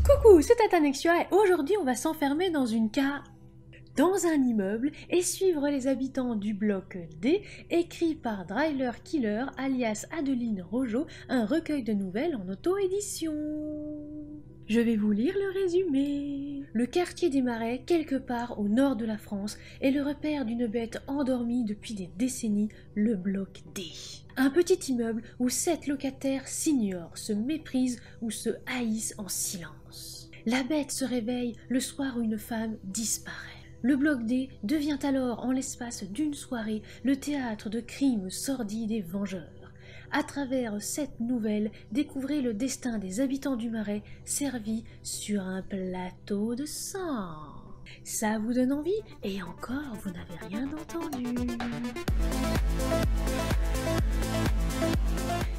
Coucou, c'est Tatanexia et aujourd'hui on va s'enfermer dans une cave, dans un immeuble et suivre les habitants du bloc D, écrit par Dryler Killer alias Adeline Rojo, un recueil de nouvelles en auto-édition. Je vais vous lire le résumé. Le quartier des Marais, quelque part au nord de la France, est le repère d'une bête endormie depuis des décennies, le bloc D. Un petit immeuble où 7 locataires s'ignorent, se méprisent ou se haïssent en silence. La bête se réveille le soir où une femme disparaît. Le bloc D devient alors, en l'espace d'une soirée, le théâtre de crimes sordides et vengeurs. À travers cette nouvelle, découvrez le destin des habitants du Marais, servi sur un plateau de sang. Ça vous donne envie? Et encore, vous n'avez rien entendu.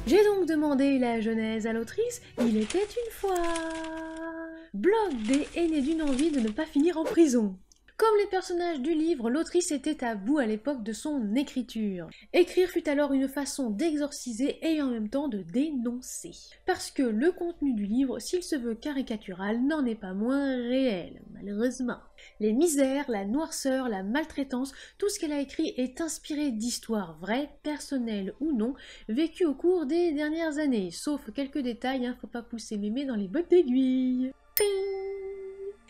J'ai donc demandé la genèse à l'autrice, il était une fois. Bloc D est né d'une envie de ne pas finir en prison. Comme les personnages du livre, l'autrice était à bout à l'époque de son écriture. Écrire fut alors une façon d'exorciser et en même temps de dénoncer. Parce que le contenu du livre, s'il se veut caricatural, n'en est pas moins réel, malheureusement. Les misères, la noirceur, la maltraitance, tout ce qu'elle a écrit est inspiré d'histoires vraies, personnelles ou non, vécues au cours des dernières années, sauf quelques détails, faut pas pousser mémé dans les bottes d'aiguille.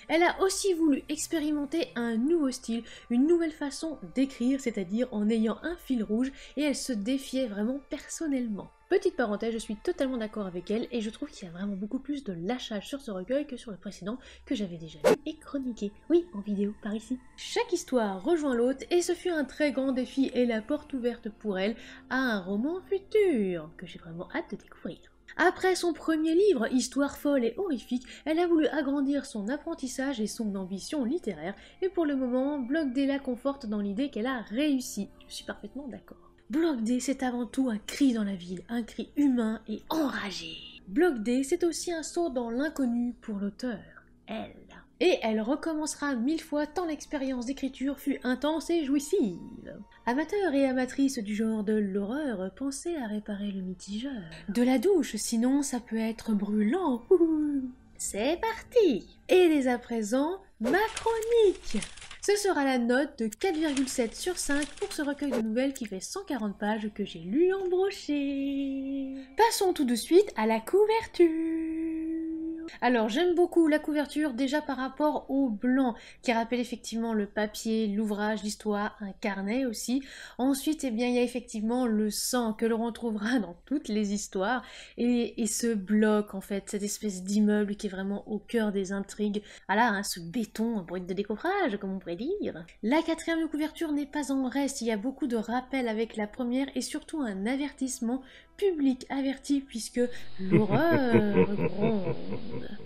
Elle a aussi voulu expérimenter un nouveau style, une nouvelle façon d'écrire, c'est-à-dire en ayant un fil rouge, et elle se défiait vraiment personnellement. Petite parenthèse, je suis totalement d'accord avec elle, et je trouve qu'il y a vraiment beaucoup plus de lâchage sur ce recueil que sur le précédent, que j'avais déjà lu et chroniqué. Oui, en vidéo, par ici. Chaque histoire rejoint l'autre, et ce fut un très grand défi et la porte ouverte pour elle à un roman futur, que j'ai vraiment hâte de découvrir. Après son premier livre, Histoire folle et horrifique, elle a voulu agrandir son apprentissage et son ambition littéraire, et pour le moment, Bloc D la conforte dans l'idée qu'elle a réussi. Je suis parfaitement d'accord. Bloc D, c'est avant tout un cri dans la ville, un cri humain et enragé. Bloc D, c'est aussi un saut dans l'inconnu pour l'auteur, elle. Et elle recommencera 1000 fois tant l'expérience d'écriture fut intense et jouissive. Amateurs et amatrices du genre de l'horreur, pensez à réparer le mitigeur. De la douche, sinon ça peut être brûlant. C'est parti! Et dès à présent, ma chronique! Ce sera la note de 4,7 sur 5 pour ce recueil de nouvelles qui fait 140 pages que j'ai lu en broché. Passons tout de suite à la couverture. Alors j'aime beaucoup la couverture déjà par rapport au blanc qui rappelle effectivement le papier, l'ouvrage, l'histoire, un carnet aussi. Ensuite il y a effectivement le sang que l'on retrouvera dans toutes les histoires et ce bloc en fait, cette espèce d'immeuble qui est vraiment au cœur des intrigues. Voilà, ce béton brut de décoffrage comme on pourrait dire. La quatrième couverture n'est pas en reste, il y a beaucoup de rappels avec la première et surtout un avertissement public averti puisque l'horreur gronde.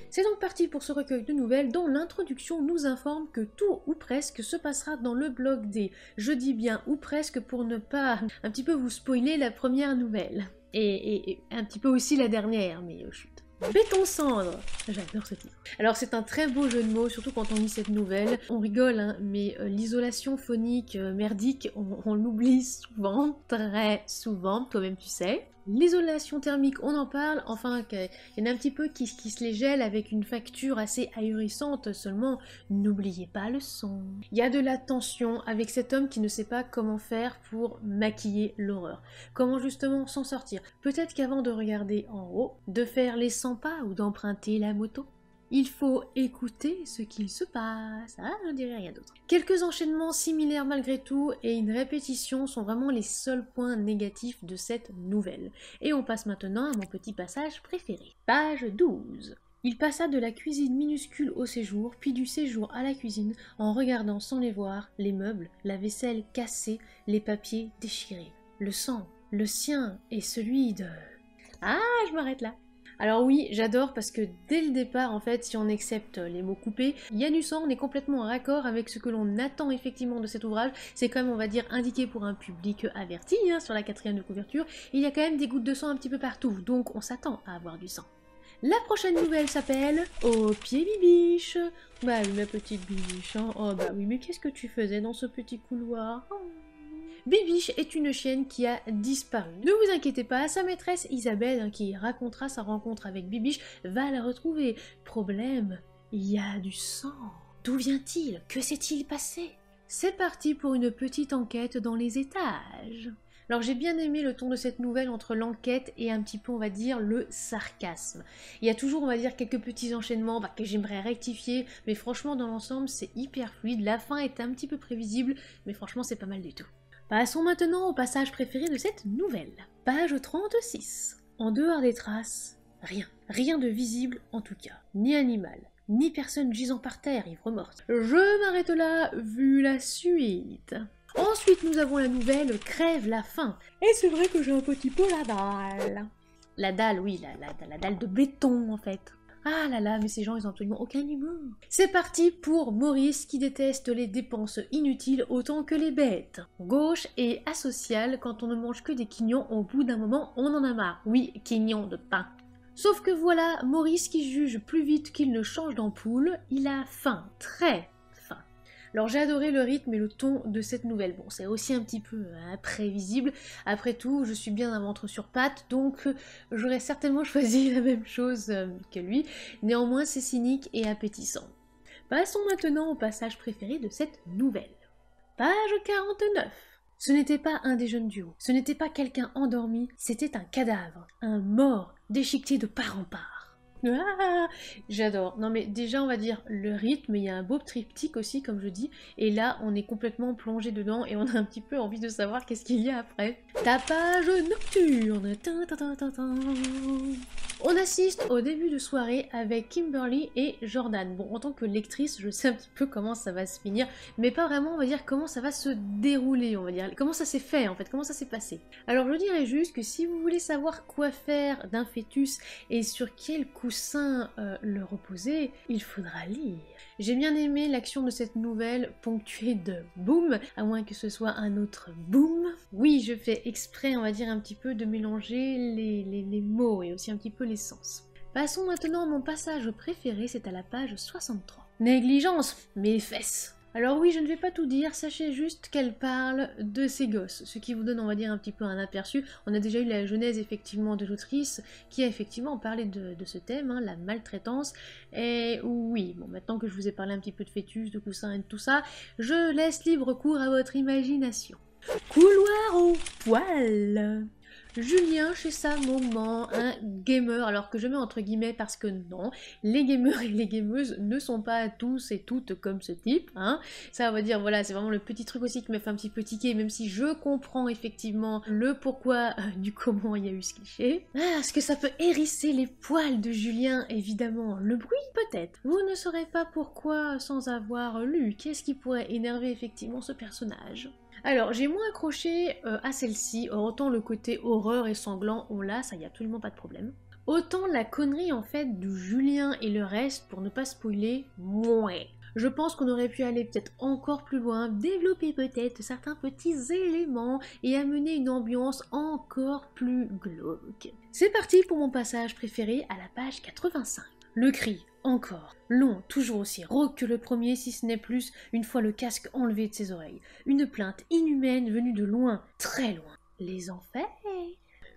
C'est donc parti pour ce recueil de nouvelles dont l'introduction nous informe que tout ou presque se passera dans le bloc D. Je dis bien ou presque pour ne pas un petit peu vous spoiler la première nouvelle. Et un petit peu aussi la dernière, mais chut. Béton cendre, j'adore ce titre. Alors c'est un très beau jeu de mots, surtout quand on lit cette nouvelle. On rigole, mais l'isolation phonique merdique, on l'oublie souvent, très souvent, toi-même tu sais. L'isolation thermique, on en parle, enfin, il y en a un petit peu qui se les gèle avec une facture assez ahurissante, seulement n'oubliez pas le son. Il y a de la tension avec cet homme qui ne sait pas comment faire pour maquiller l'horreur. Comment justement s'en sortir. Peut-être qu'avant de regarder en haut, de faire les 100 pas ou d'emprunter la moto, il faut écouter ce qu'il se passe. Ah, je ne dirais rien d'autre. Quelques enchaînements similaires malgré tout et une répétition sont vraiment les seuls points négatifs de cette nouvelle. Et on passe maintenant à mon petit passage préféré. Page 12. Il passa de la cuisine minuscule au séjour, puis du séjour à la cuisine, en regardant sans les voir les meubles, la vaisselle cassée, les papiers déchirés. Le sang, le sien et celui de... Ah, je m'arrête là. Alors oui, j'adore parce que dès le départ, en fait, si on accepte les mots coupés, Yanusan, on est complètement en raccord avec ce que l'on attend effectivement de cet ouvrage. C'est quand même, on va dire, indiqué pour un public averti, sur la quatrième de couverture. Il y a quand même des gouttes de sang un petit peu partout, donc on s'attend à avoir du sang. La prochaine nouvelle s'appelle Au pied Bibiche. Bah oui, ma petite Bibiche, hein. Oh bah oui, mais qu'est-ce que tu faisais dans ce petit couloir? Oh. Bibiche est une chienne qui a disparu. Ne vous inquiétez pas, sa maîtresse Isabelle, hein, qui racontera sa rencontre avec Bibiche, va la retrouver. Problème, il y a du sang. D'où vient-il? Que s'est-il passé? C'est parti pour une petite enquête dans les étages. Alors j'ai bien aimé le ton de cette nouvelle entre l'enquête et un petit peu, on va dire, le sarcasme. Il y a toujours, on va dire, quelques petits enchaînements que j'aimerais rectifier, mais franchement, dans l'ensemble, c'est hyper fluide. La fin est un petit peu prévisible, mais franchement, c'est pas mal du tout. Passons maintenant au passage préféré de cette nouvelle. Page 36. En dehors des traces, rien. Rien de visible en tout cas. Ni animal, ni personne gisant par terre, ivre morte. Je m'arrête là, vu la suite. Ensuite, nous avons la nouvelle Crève la faim. Et c'est vrai que j'ai un petit peu la dalle. La dalle, oui, la dalle de béton en fait. Ah là là, mais ces gens, ils ont absolument aucun humour. C'est parti pour Maurice qui déteste les dépenses inutiles autant que les bêtes. Gauche et asocial, quand on ne mange que des quignons, au bout d'un moment, on en a marre. Oui, quignons de pain. Sauf que voilà, Maurice qui juge plus vite qu'il ne change d'ampoule, il a faim, très faim. Alors j'ai adoré le rythme et le ton de cette nouvelle. Bon, c'est aussi un petit peu imprévisible. Après tout, je suis bien un ventre sur pattes, donc j'aurais certainement choisi la même chose que lui. Néanmoins, c'est cynique et appétissant. Passons maintenant au passage préféré de cette nouvelle. Page 49. Ce n'était pas un des jeunes duos, ce n'était pas quelqu'un endormi, c'était un cadavre, un mort, déchiqueté de part en part. Ah, j'adore. Non mais déjà on va dire le rythme, il y a un beau triptyque aussi comme je dis, et là on est complètement plongé dedans et on a un petit peu envie de savoir qu'est-ce qu'il y a après. Tapage nocturne. On assiste au début de soirée avec Kimberly et Jordan. Bon, en tant que lectrice, je sais un petit peu comment ça va se finir, mais pas vraiment, on va dire, comment ça va se dérouler, on va dire, comment ça s'est fait en fait, comment ça s'est passé. Alors je dirais juste que si vous voulez savoir quoi faire d'un fœtus et sur quel coussin le reposer, il faudra lire. J'ai bien aimé l'action de cette nouvelle ponctuée de boum, à moins que ce soit un autre boum. Oui, je fais exprès, on va dire, un petit peu de mélanger les mots et aussi un petit peu les sens. Passons maintenant à mon passage préféré, c'est à la page 63. Négligence, mes fesses. Alors oui, je ne vais pas tout dire, sachez juste qu'elle parle de ses gosses, ce qui vous donne, on va dire, un petit peu un aperçu. On a déjà eu la genèse, effectivement, de l'autrice, qui a effectivement parlé de ce thème, hein, la maltraitance. Et oui, bon, maintenant que je vous ai parlé un petit peu de fœtus, de coussins et de tout ça, je laisse libre cours à votre imagination. Couloir au poil. Julien chez sa maman, un gamer, alors que je mets entre guillemets parce que non, les gamers et les gameuses ne sont pas tous et toutes comme ce type, hein. Ça on va dire, voilà, c'est vraiment le petit truc aussi qui me fait un petit peu tiquer, même si je comprends effectivement le pourquoi du comment il y a eu ce cliché. Ah, est-ce que ça peut hérisser les poils de Julien? Évidemment, le bruit peut-être. Vous ne saurez pas pourquoi sans avoir lu, qu'est-ce qui pourrait énerver effectivement ce personnage. Alors, j'ai moins accroché à celle-ci, autant le côté horreur et sanglant, on l'a, ça y a absolument pas de problème. Autant la connerie en fait du Julien et le reste, pour ne pas spoiler, mouais. Je pense qu'on aurait pu aller peut-être encore plus loin, développer peut-être certains petits éléments et amener une ambiance encore plus glauque. C'est parti pour mon passage préféré à la page 85. Le cri, encore, long, toujours aussi rauque que le premier, si ce n'est plus, une fois le casque enlevé de ses oreilles. Une plainte inhumaine venue de loin, très loin. Les enfers.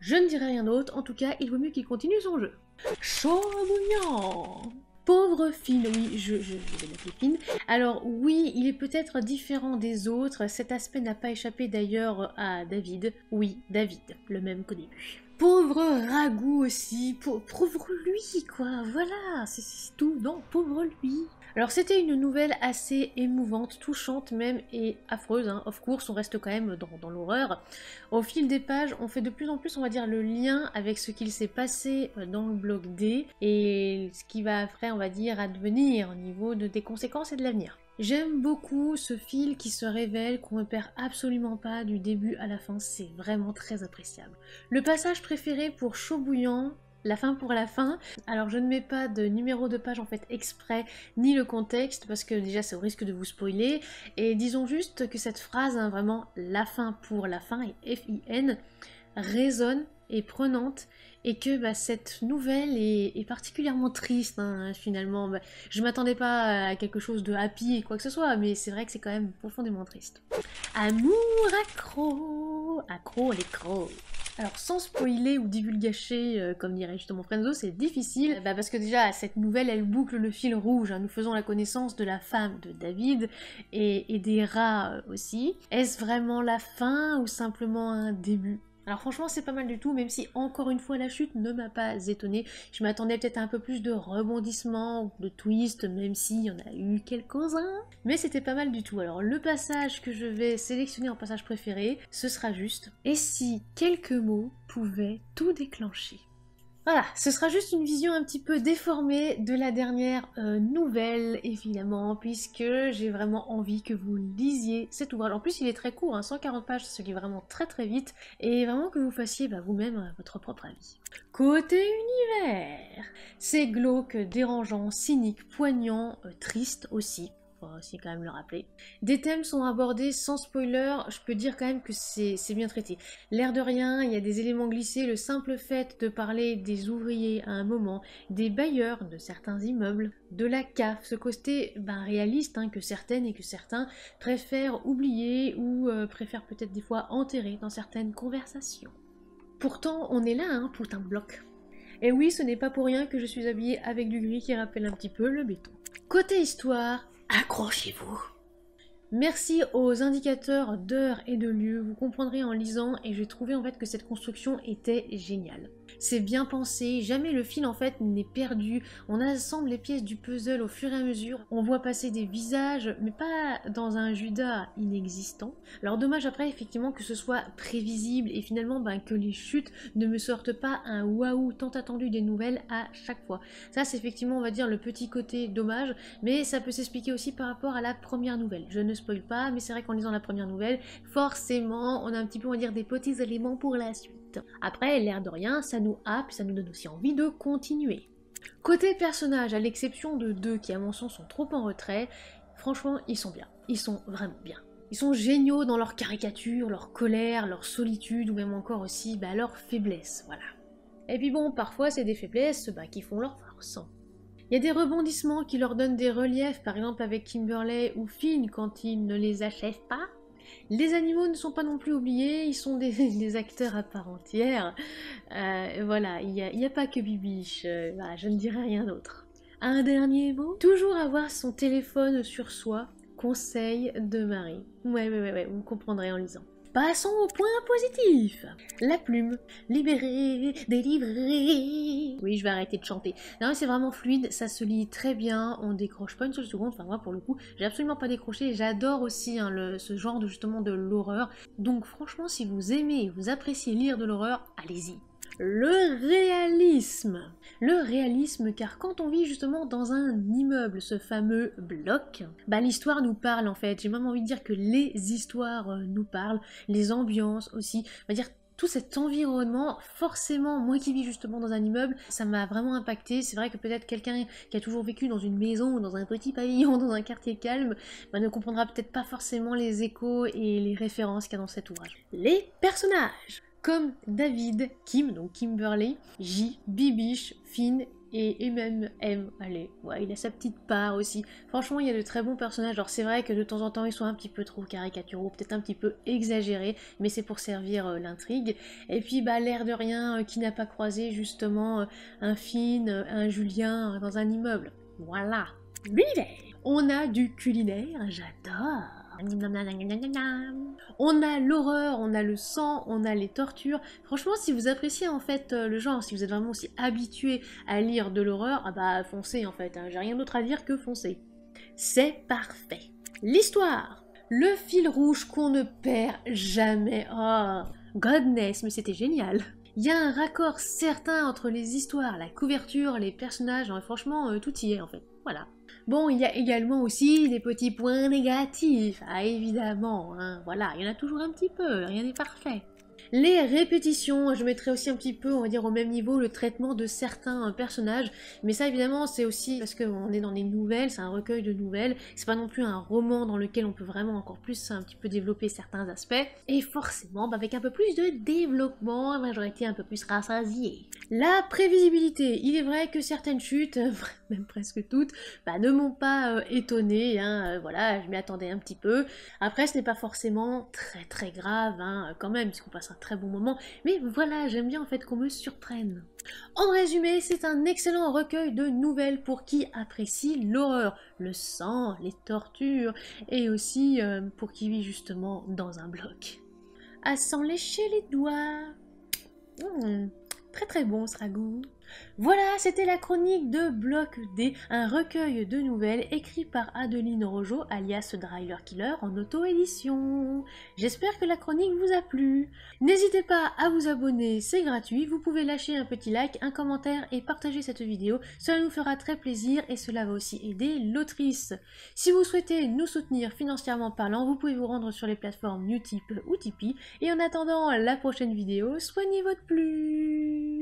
Je ne dirai rien d'autre, en tout cas, il vaut mieux qu'il continue son jeu. Chaud bouillant. Pauvre Finn, oui, je vais l'appeler Finn. Alors oui, il est peut-être différent des autres, cet aspect n'a pas échappé d'ailleurs à David. Oui, David, le même qu'au début. Pauvre Ragout aussi, pauvre lui quoi, voilà, c'est tout, non, pauvre lui. Alors c'était une nouvelle assez émouvante, touchante même et affreuse, hein. Of course on reste quand même dans l'horreur. Au fil des pages, on fait de plus en plus, on va dire, le lien avec ce qu'il s'est passé dans le bloc D et ce qui va après, on va dire, advenir au niveau des conséquences et de l'avenir. J'aime beaucoup ce fil qui se révèle, qu'on ne perd absolument pas du début à la fin, c'est vraiment très appréciable. Le passage préféré pour Chaud bouillant, la fin pour la fin. Alors je ne mets pas de numéro de page en fait exprès, ni le contexte, parce que déjà c'est au risque de vous spoiler, et disons juste que cette phrase, hein, vraiment la fin pour la fin, et F-I-N, résonne et prenante, et que cette nouvelle est particulièrement triste, hein, finalement. Je m'attendais pas à quelque chose de happy et quoi que ce soit, mais c'est vrai que c'est quand même profondément triste. Amour accro, accro les crocs. Alors sans spoiler ou divulgacher, comme dirait justement Frenzo, c'est difficile, parce que déjà cette nouvelle elle boucle le fil rouge, hein. Nous faisons la connaissance de la femme de David et des rats aussi. Est-ce vraiment la fin ou simplement un début ? Alors franchement c'est pas mal du tout, même si encore une fois la chute ne m'a pas étonnée. Je m'attendais peut-être à un peu plus de rebondissements, de twists, même s'il y en a eu quelques-uns. Mais c'était pas mal du tout. Alors le passage que je vais sélectionner en passage préféré, ce sera juste « Et si quelques mots pouvaient tout déclencher ?» Voilà, ce sera juste une vision un petit peu déformée de la dernière nouvelle, évidemment, puisque j'ai vraiment envie que vous lisiez cet ouvrage. En plus, il est très court, hein, 140 pages, ça se lit vraiment très très vite, et vraiment que vous fassiez vous-même votre propre avis. Côté univers, c'est glauque, dérangeant, cynique, poignant, triste aussi. Faut aussi quand même le rappeler. Des thèmes sont abordés sans spoiler, je peux dire quand même que c'est bien traité. L'air de rien, il y a des éléments glissés, le simple fait de parler des ouvriers à un moment, des bailleurs de certains immeubles, de la CAF, ce côté réaliste que certaines et que certains préfèrent oublier ou préfèrent peut-être des fois enterrer dans certaines conversations. Pourtant, on est là pour un bloc. Et oui, ce n'est pas pour rien que je suis habillée avec du gris qui rappelle un petit peu le béton. Côté histoire, accrochez-vous. Merci aux indicateurs d'heures et de lieux, vous comprendrez en lisant et j'ai trouvé en fait que cette construction était géniale. C'est bien pensé, jamais le fil en fait n'est perdu, on assemble les pièces du puzzle au fur et à mesure, on voit passer des visages, mais pas dans un Judas inexistant. Alors dommage après effectivement que ce soit prévisible et finalement que les chutes ne me sortent pas un waouh tant attendu des nouvelles à chaque fois. Ça c'est effectivement on va dire le petit côté dommage, mais ça peut s'expliquer aussi par rapport à la première nouvelle. Je ne spoil pas, mais c'est vrai qu'en lisant la première nouvelle, forcément on a un petit peu on va dire des petits éléments pour la suite. Après, l'air de rien, ça nous happe, ça nous donne aussi envie de continuer. Côté personnage, à l'exception de deux qui à mon sens sont trop en retrait, franchement ils sont bien, ils sont vraiment bien. Ils sont géniaux dans leur caricature, leur colère, leur solitude ou même encore aussi leur faiblesse, voilà. Et puis bon, parfois c'est des faiblesses qui font leur force. Il y a des rebondissements qui leur donnent des reliefs, par exemple avec Kimberley ou Finn quand ils ne les achèvent pas. Les animaux ne sont pas non plus oubliés, ils sont des acteurs à part entière. Voilà, il n'y a pas que Bibiche, voilà, je ne dirai rien d'autre. Un dernier mot, toujours avoir son téléphone sur soi, conseil de Marie. Ouais, vous comprendrez en lisant. Passons au point positif. La plume, libérée, délivrée. Oui, je vais arrêter de chanter. Non, c'est vraiment fluide, ça se lit très bien, on décroche pas une seule seconde. Enfin, moi, pour le coup, j'ai absolument pas décroché. J'adore aussi ce genre justement de l'horreur. Donc, franchement, si vous aimez et vous appréciez lire de l'horreur, allez-y. Le réalisme. Le réalisme, car quand on vit justement dans un immeuble, ce fameux bloc, l'histoire nous parle en fait. J'ai même envie de dire que les histoires nous parlent, les ambiances aussi. On va dire tout cet environnement, forcément, moi qui vis justement dans un immeuble, ça m'a vraiment impacté. C'est vrai que peut-être quelqu'un qui a toujours vécu dans une maison ou dans un petit pavillon, dans un quartier calme, ne comprendra peut-être pas forcément les échos et les références qu'il y a dans cet ouvrage. Les personnages comme David, Kim, donc Kimberley, J, Bibiche, Finn et même M, allez, ouais, il a sa petite part aussi. Franchement, il y a de très bons personnages, alors c'est vrai que de temps en temps, ils sont un petit peu trop caricaturaux, peut-être un petit peu exagérés, mais c'est pour servir l'intrigue. Et puis, l'air de rien, qui n'a pas croisé justement un Finn, un Julien dans un immeuble. Voilà, l'univers. On a du culinaire, j'adore. On a l'horreur, on a le sang, on a les tortures. Franchement, si vous appréciez en fait le genre, si vous êtes vraiment aussi habitué à lire de l'horreur, foncez en fait, j'ai rien d'autre à dire que foncez. C'est parfait. L'histoire, le fil rouge qu'on ne perd jamais. Oh, godness, mais c'était génial. Il y a un raccord certain entre les histoires, la couverture, les personnages, franchement, tout y est en fait. Voilà. Bon, il y a également aussi des petits points négatifs, évidemment, voilà, il y en a toujours un petit peu, rien n'est parfait. Les répétitions, je mettrai aussi un petit peu, on va dire, au même niveau le traitement de certains personnages, mais ça évidemment c'est aussi parce qu'on est dans des nouvelles, c'est un recueil de nouvelles, c'est pas non plus un roman dans lequel on peut vraiment encore plus un petit peu développer certains aspects, et forcément avec un peu plus de développement, j'aurais été un peu plus rassasiée. La prévisibilité, il est vrai que certaines chutes, même presque toutes, ne m'ont pas étonnée, voilà, je m'y attendais un petit peu. Après ce n'est pas forcément très grave, quand même, puisqu'on passe un très bon moment, mais voilà, j'aime bien en fait qu'on me surprenne. En résumé, c'est un excellent recueil de nouvelles pour qui apprécie l'horreur, le sang, les tortures, et aussi pour qui vit justement dans un bloc. À s'en lécher les doigts. Très bon ce ragoût. Voilà, c'était la chronique de Bloc D, un recueil de nouvelles écrit par Adeline Rojo, alias Driller Killer, en auto-édition. J'espère que la chronique vous a plu. N'hésitez pas à vous abonner, c'est gratuit. Vous pouvez lâcher un petit like, un commentaire et partager cette vidéo. Cela nous fera très plaisir et cela va aussi aider l'autrice. Si vous souhaitez nous soutenir financièrement parlant, vous pouvez vous rendre sur les plateformes Utip ou Tipeee. Et en attendant la prochaine vidéo, soignez votre plume.